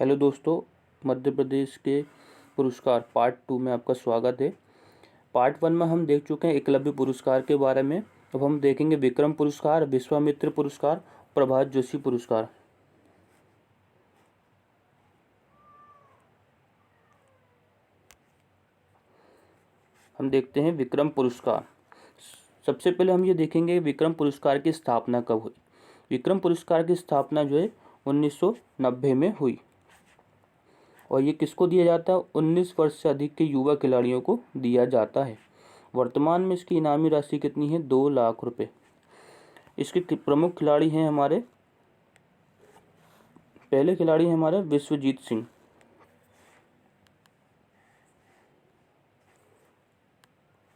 Hello दोस्तों, मध्य प्रदेश के पुरस्कार पार्ट 2 में आपका स्वागत है। पार्ट 1 में हम देख चुके हैं एकलव्य पुरस्कार के बारे में। अब हम देखेंगे विक्रम पुरस्कार, विश्वामित्र पुरस्कार, प्रभात जोशी पुरस्कार। हम देखते हैं विक्रम पुरस्कार। सबसे पहले हम ये देखेंगे विक्रम पुरस्कार की स्थापना कब हुई। विक्रम पुरस्कार की स्थापना जो है 1990 में हुई और ये किसको दिया जाता है? 19 वर्ष से अधिक के युवा खिलाड़ियों को दिया जाता है। वर्तमान में इसकी इनामी राशि कितनी है? 2 लाख रुपए। इसके प्रमुख खिलाड़ी हैं हमारे, पहले खिलाड़ी हैं हमारे विश्वजीत सिंह।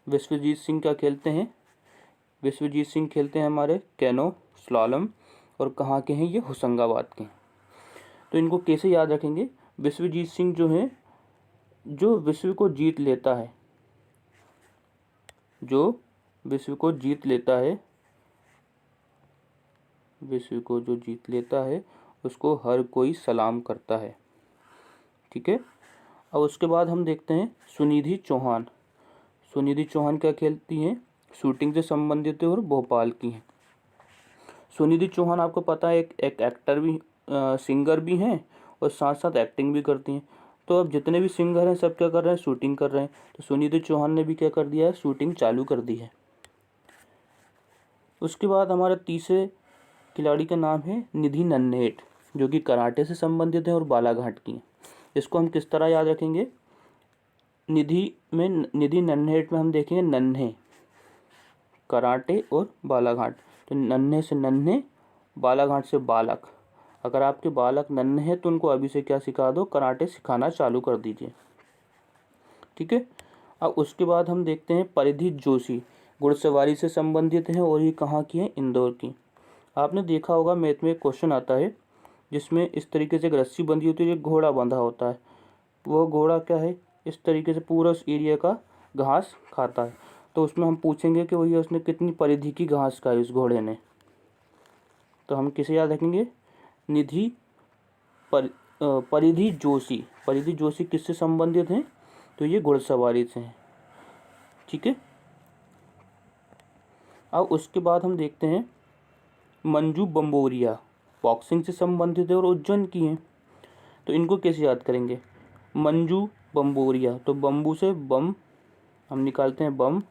विश्वजीत सिंह क्या खेलते हैं? विश्वजीत सिंह खेलते हैं हमारे कैनो स्लालम, और कहाँ के हैं ये? होशंगाबाद के। तो इनको कैसे याद रखेंगे? विश्वजीत सिंह जो है, जो विश्व को जीत लेता है, जो विश्व को जीत लेता है, विश्व को जो जीत लेता है उसको हर कोई सलाम करता है। ठीक है। अब उसके बाद हम देखते हैं सुनिधि चौहान। सुनिधि चौहान क्या खेलती हैं? शूटिंग से संबंधित है और भोपाल की हैं। सुनिधि चौहान आपको पता है एक एक्टर भी, सिंगर भी हैं और साथ साथ एक्टिंग भी करती हैं। तो अब जितने भी सिंगर हैं सब क्या कर रहे हैं? शूटिंग कर रहे हैं। तो सुनिधि चौहान ने भी क्या कर दिया है? शूटिंग चालू कर दी है। उसके बाद हमारे तीसरे खिलाड़ी का नाम है निधि नन्हेट, जो कि कराटे से संबंधित है और बालाघाट की हैं। इसको हम किस तरह याद रखेंगे? निधि नन्हेट में हम देखेंगे नन्हे, कराटे और बालाघाट। तो नन्हे से नन्हे, बालाघाट से बालक। अगर आपके बालक नन्हे हैं तो उनको अभी से क्या सिखा दो? कराटे सिखाना चालू कर दीजिए। ठीक है। अब उसके बाद हम देखते हैं परिधि जोशी, घुड़सवारी से संबंधित हैं और ये कहाँ की हैं? इंदौर की। आपने देखा होगा मैथ में एक क्वेश्चन आता है जिसमें इस तरीके से एक रस्सी बंधी होती है, एक घोड़ा बंधा होता है। वो घोड़ा क्या है? इस तरीके से पूरा उस एरिया का घास खाता है। तो उसमें हम पूछेंगे कि भैया उसने कितनी परिधि की घास खाई उस घोड़े ने। तो हम किसे याद रखेंगे? निधि परिधि जोशी। परिधि जोशी किससे संबंधित हैं? तो ये घुड़सवारी से हैं। ठीक है। अब उसके बाद हम देखते हैं मंजू बम्बोरिया, बॉक्सिंग से संबंधित है और उज्जैन की हैं। तो इनको कैसे याद करेंगे? मंजू बम्बोरिया, तो बम्बू से बम हम निकालते हैं, बम,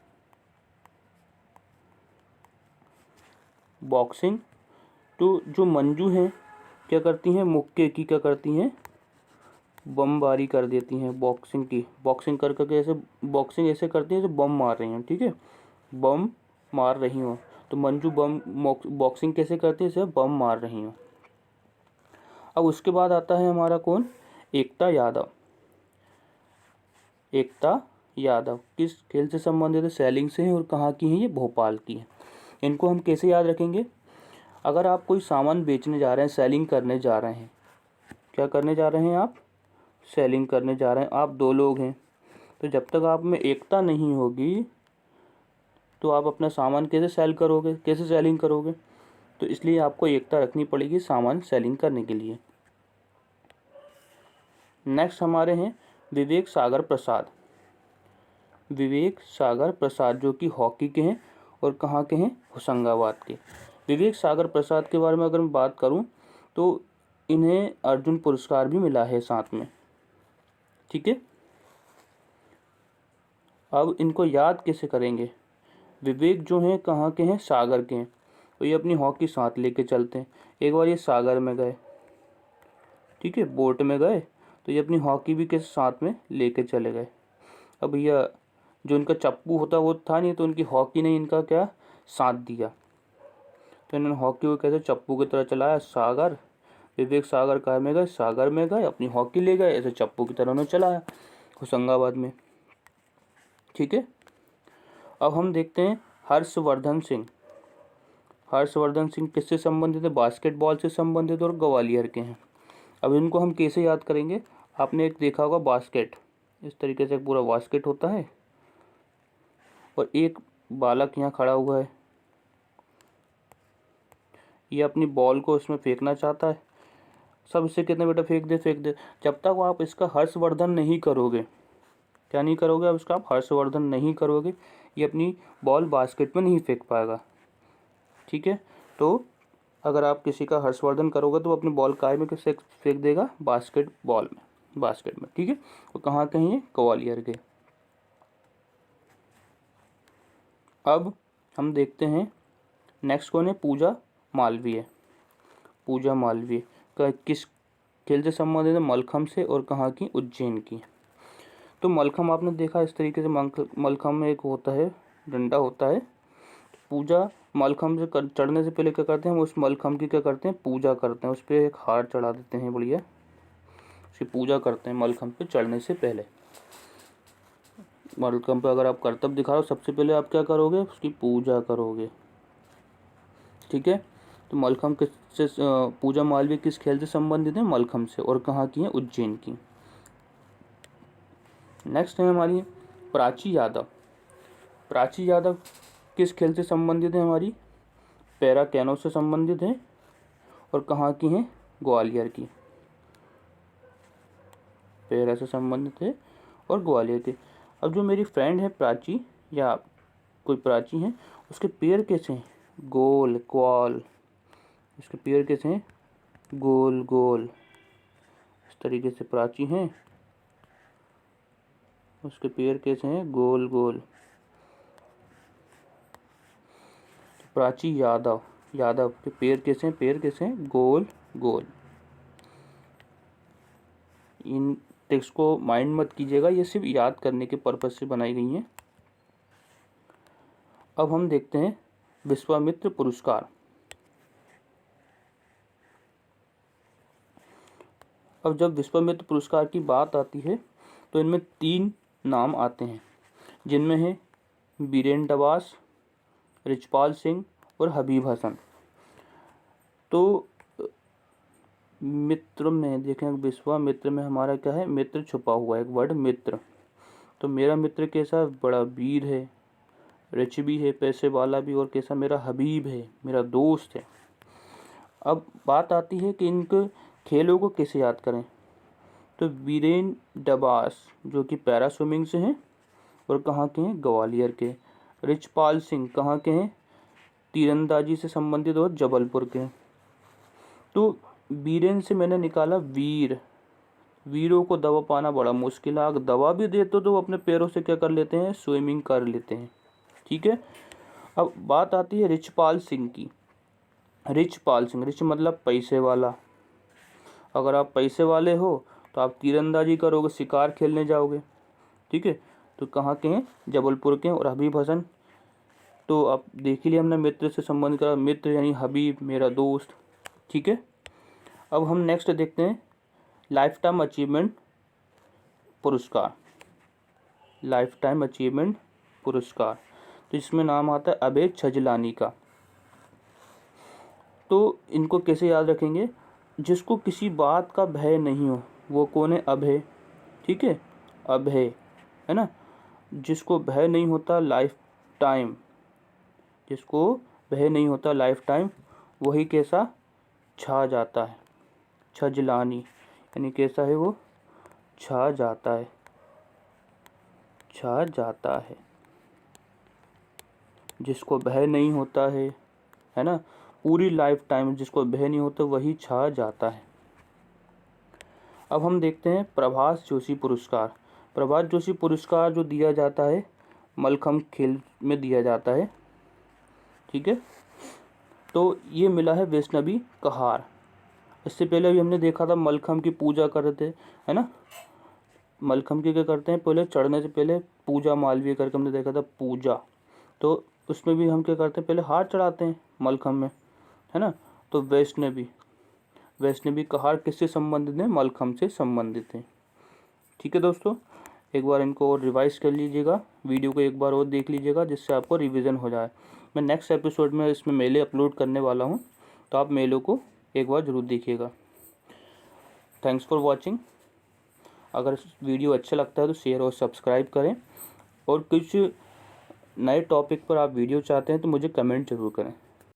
बॉक्सिंग। तो जो मंजू हैं क्या करती हैं? मुक्के की क्या करती हैं? बमबारी कर देती हैं बॉक्सिंग की। बॉक्सिंग कर करके ऐसे, बॉक्सिंग ऐसे करती हैं जैसे बम मार रही हैं। ठीक है, बम मार रही हो। तो मंजू बॉक्सिंग कैसे करती है? जैसे बम मार रही हो। अब उसके बाद आता है हमारा कौन? एकता यादव। एकता यादव किस खेल से संबंधित है? सेलिंग से है और कहाँ की हैं? ये भोपाल की है। इनको हम कैसे याद रखेंगे? अगर आप कोई सामान बेचने जा रहे हैं, सेलिंग करने जा रहे हैं, क्या करने जा रहे हैं आप? सेलिंग करने जा रहे हैं। आप 2 लोग हैं, तो जब तक आप में एकता नहीं होगी तो आप अपना सामान कैसे सेल करोगे, कैसे सेलिंग करोगे? तो इसलिए आपको एकता रखनी पड़ेगी सामान सेलिंग करने के लिए। नेक्स्ट हमारे हैं विवेक सागर प्रसाद। विवेक सागर प्रसाद जो कि हॉकी के हैं और कहाँ के हैं? होशंगाबाद के। विवेक सागर प्रसाद के बारे में अगर मैं बात करूं तो इन्हें अर्जुन पुरस्कार भी मिला है साथ में। ठीक है। अब इनको याद कैसे करेंगे? विवेक जो हैं कहाँ के हैं? सागर के हैं। तो ये अपनी हॉकी साथ लेके चलते हैं। एक बार ये सागर में गए, ठीक है, बोट में गए, तो ये अपनी हॉकी भी के साथ में लेके चले गए। अब भैया जो इनका चप्पू होता वो था नहीं, तो उनकी हॉकी ने इनका क्या साथ दिया। तो इन्होंने हॉकी को कैसे चप्पू की तरह चलाया। सागर, विवेक सागर कार में गए, सागर में गए, अपनी हॉकी ले गए, ऐसे चप्पू की तरह उन्होंने चलाया होशंगाबाद में। ठीक है। अब हम देखते हैं हर्षवर्धन सिंह। हर्षवर्धन सिंह किससे संबंधित है? बास्केटबॉल से संबंधित और ग्वालियर के हैं। अब इनको हम कैसे याद करेंगे? आपने एक देखा होगा बास्केट, इस तरीके से पूरा बास्केट होता है और एक बालक यहाँ खड़ा हुआ है, ये अपनी बॉल को इसमें फेंकना चाहता है। सब इससे कितने बेटा फेंक दे। जब तक आप इसका हर्षवर्धन नहीं करोगे, क्या नहीं करोगे अब इसका आप हर्षवर्धन नहीं करोगे, ये अपनी बॉल बास्केट में नहीं फेंक पाएगा। ठीक है, तो अगर आप किसी का हर्षवर्धन करोगे तो वो अपनी बॉल काय में किससे फेंक देगा, बास्केट में। ठीक है, तो कहाँ कहीं है, ग्वालियर के। अब हम देखते हैं नेक्स्ट कौन है, पूजा मालवीय। पूजा मालवीय का किस खेल से संबंधित है, मलखम्ब से, और कहाँ की, उज्जैन की। तो मलखम्ब आपने देखा इस तरीके से, मलखम्ब में एक होता है डंडा होता है। पूजा मलखम्ब से चढ़ने से पहले क्या करते हैं, वो उस मलखम्ब की क्या करते हैं, पूजा करते हैं, उस पर एक हार चढ़ा देते हैं, बढ़िया उसकी पूजा करते हैं मलखम्ब पे चढ़ने से पहले। मलखम्ब पे अगर आप कर्तव्य दिखा रहे हो, सबसे पहले आप क्या करोगे, उसकी पूजा करोगे। ठीक है, तो मलखम्ब किससे, पूजा मालवीय किस खेल से संबंधित है, मलखम्ब से, और कहाँ की है, उज्जैन की। नेक्स्ट है हमारी प्राची यादव। प्राची यादव किस खेल से संबंधित है, हमारी पैरा कैनो से संबंधित है, और कहाँ की है, ग्वालियर की। पैरा से संबंधित है और ग्वालियर के। अब जो मेरी फ्रेंड है प्राची, या कोई प्राची है, उसके पैर कैसे हैं, गोल क्वाल, उसके पैर कैसे हैं, गोल गोल, इस तरीके से प्राची हैं, उसके पैर कैसे हैं, गोल गोल। प्राची यादव, यादव के पैर कैसे हैं, पैर कैसे हैं, गोल गोल। इन टेक्स्ट को माइंड मत कीजिएगा, ये सिर्फ याद करने के पर्पज से बनाई गई हैं। अब हम देखते हैं विश्वामित्र पुरस्कार। अब जब विश्वामित्र पुरस्कार की बात आती है तो इनमें 3 नाम आते हैं, जिनमें है बीरेन डबास, रिचपाल सिंह और हबीब हसन। तो मित्र में देखें, विश्वामित्र में हमारा क्या है, मित्र छुपा हुआ है, एक वर्ड मित्र। तो मेरा मित्र कैसा, बड़ा वीर है, रिच भी है, पैसे वाला भी, और कैसा, मेरा हबीब है, मेरा दोस्त है। अब बात आती है कि इनके खेलों को कैसे याद करें। तो वीरेन डबास जो कि पैरा स्विमिंग से हैं, और कहाँ के हैं, ग्वालियर के। रिचपाल सिंह कहाँ के हैं, तीरंदाजी से संबंधित और जबलपुर के। तो वीरेन से मैंने निकाला वीर, वीरों को दवा पाना बड़ा मुश्किल है, अगर दवा भी देते तो वो अपने पैरों से क्या कर लेते हैं, स्विमिंग कर लेते हैं। ठीक है, अब बात आती है रिचपाल सिंह की। रिचपाल सिंह, रिच मतलब पैसे वाला। अगर आप पैसे वाले हो तो आप तीरंदाजी करोगे, शिकार खेलने जाओगे। ठीक है, तो कहाँ के हैं, जबलपुर के हैं। और हबीब हसन, तो आप देख ही लिया हमने, मित्र से संबंध करा, मित्र यानी हबीब, मेरा दोस्त। ठीक है, अब हम नेक्स्ट देखते हैं लाइफ टाइम अचीवमेंट पुरस्कार। लाइफ टाइम अचीवमेंट पुरस्कार, तो इसमें नाम आता है अभय छजलानी का। तो इनको कैसे याद रखेंगे, जिसको किसी बात का भय नहीं हो, वो कौन है, अभय। ठीक है, अभय है ना, जिसको भय नहीं होता लाइफ टाइम, जिसको भय नहीं होता लाइफ टाइम, वही कैसा, छा जाता है। छजलानी यानी कैसा है वो, छा जाता है, छा जाता है। जिसको भय नहीं होता है ना, पूरी लाइफ टाइम जिसको भय नहीं होता वही छा जाता है। अब हम देखते हैं प्रभास जोशी पुरस्कार। प्रभास जोशी पुरस्कार जो दिया जाता है, मलखम्ब खेल में दिया जाता है। ठीक है, तो ये मिला है वैष्णवी कहार। इससे पहले भी हमने देखा था मलखम्ब की पूजा करते है ना, मलखम्ब की क्या करते हैं, पहले चढ़ने से पहले पूजा मालवीय करके हमने देखा था, पूजा। तो उसमें भी हम क्या करते हैं, पहले हार चढ़ाते हैं मलखम्ब में, है ना। तो वैष्णवी कहार किससे संबंधित है, मलखम्ब से संबंधित है। ठीक है दोस्तों, एक बार इनको और रिवाइज कर लीजिएगा, वीडियो को एक बार और देख लीजिएगा, जिससे आपको रिवीजन हो जाए। मैं नेक्स्ट एपिसोड में इसमें मेले अपलोड करने वाला हूँ, तो आप मेलों को एक बार ज़रूर देखिएगा। Thanks for watching. अगर वीडियो अच्छा लगता है तो शेयर और सब्सक्राइब करें, और कुछ नए टॉपिक पर आप वीडियो चाहते हैं तो मुझे कमेंट जरूर करें।